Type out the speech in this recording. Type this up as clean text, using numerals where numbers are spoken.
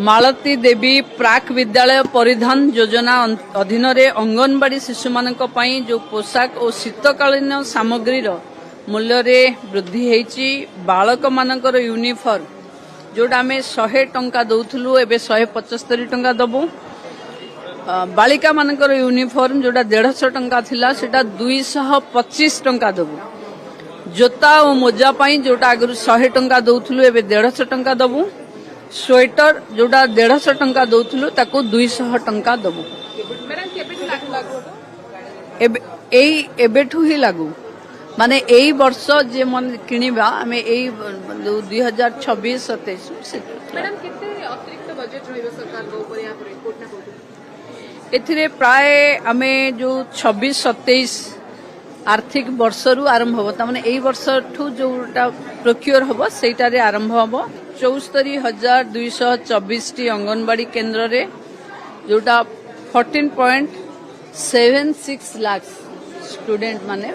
मालती देवी प्राक विद्यालय परिधान योजना अधीन अंगनवाड़ी शिशु मान जो पोशाक और शीतकालीन सामग्री मूल्य रे वृद्धि होती बालक मानकर यूनिफॉर्म जोटा आम 100 टंका दौलू एवं 175 टंका दबू बालिका मानकर यूनिफॉर्म जोटा 150 टंका थिला सेटा 225 टंका दबू जोता और मोजा जोटा आगु 100 टंका दौलू एवं 150 टंका दबू स्वेटर जोटा 150 टंका दौलू ताकू 200 टंका दबू एबेठू ही लागू माने एई वर्ष जे मन किनिबा आमे एई 2026-27 मैडम कितने अतिरिक्त बजट रहइबो सरकार को ऊपर या रिपोर्ट ना को एथिरे प्राय आमे जो 26-27 आर्थिक वर्ष रु आरंभ हो तामाने एई वर्ष ठू जोटा प्रोक्योर होबो सेटा रे आरंभ होबो 74,224 टी अंगनवाड़ी केंद्र रे जोटा 14.76 लाख स्टूडेंट माने